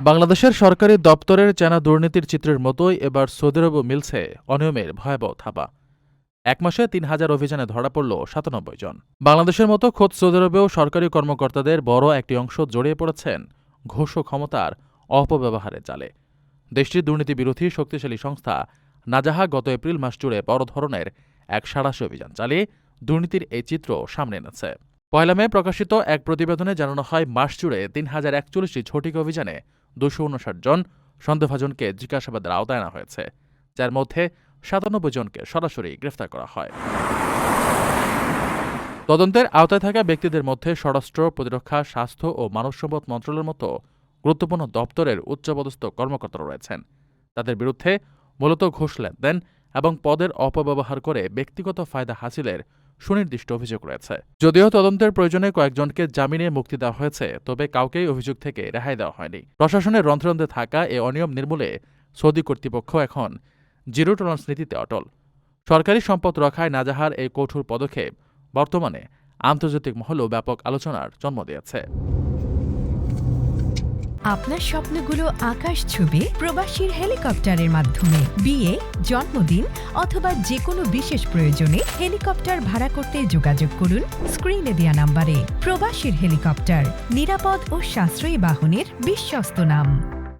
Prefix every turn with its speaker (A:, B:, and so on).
A: বাংলাদেশের সরকারি দপ্তরের চেনা দুর্নীতির চিত্রের মতোই এবার সৌদি আরবও মিলছে অনিয়মের ভয়াবহ থাবা। এক মাসে ৩,০০০ অভিযানে ধরা পড়ল ৯৭ জন। বাংলাদেশের মতো খোদ সৌদি আরবেও সরকারি কর্মকর্তাদের বড় একটি অংশ জড়িয়ে পড়েছেন ঘোষ ক্ষমতার অপব্যবহারের জালে। দেশটির দুর্নীতিবিরোধী শক্তিশালী সংস্থা নাজাহা গত এপ্রিল মাস জুড়ে বড় ধরনের এক সাঁড়াশি অভিযান চালিয়ে দুর্নীতির এই চিত্র সামনে এনেছে। পয়লা মে প্রকাশিত এক প্রতিবেদনে জানানো হয়, মাস জুড়ে ৩,০৪১টি ঝটিকা অভিযানে ২৫৯ জন সন্দেহভাজনকে জিজ্ঞাসাবাদের আওতায় আনা হয়েছে, যার মধ্যে ৯৭ জনকে সরাসরি গ্রেফতার করা হয়। তদন্তের আওতায় থাকা ব্যক্তিদের মধ্যে স্বরাষ্ট্র, প্রতিরক্ষা, স্বাস্থ্য ও মানব সম্পদ মন্ত্রণালয়ের মতো গুরুত্বপূর্ণ দপ্তরের উচ্চপদস্থ কর্মকর্তারা রয়েছেন। তাদের বিরুদ্ধে মূলত ঘুষ লেনদেন এবং পদের অপব্যবহার করে ব্যক্তিগত ফায়দা হাসিলের সুনির্দিষ্ট অভিযোগ রয়েছে। যদিও তদন্তের প্রয়োজনে কয়েকজনকে জামিনে মুক্তি দেওয়া হয়েছে, তবে কাউকেই অভিযোগ থেকে রেহাই দেওয়া হয়নি। প্রশাসনের রন্ধ্রে থাকা এ অনিয়ম নির্মূলে সৌদি কর্তৃপক্ষ এখন জিরো টলারেন্স নীতিতে অটল। সরকারি সম্পদ রক্ষায় নাজাহার এই কঠোর পদক্ষেপ বর্তমানে আন্তর্জাতিক মহলেও ব্যাপক আলোচনার জন্ম দিয়েছে।
B: আপনার স্বপ্নগুলো আকাশ ছুবে প্রবাসীর হেলিকপ্টারের মাধ্যমে। বিয়ে, জন্মদিন অথবা যে কোনো বিশেষ প্রয়োজনে হেলিকপ্টার ভাড়া করতে যোগাযোগ করুন স্ক্রিনে দেয়া নাম্বারে। প্রবাসীর হেলিকপ্টার, নিরাপদ ও সাশ্রয়ী বাহনের বিশ্বস্ত নাম।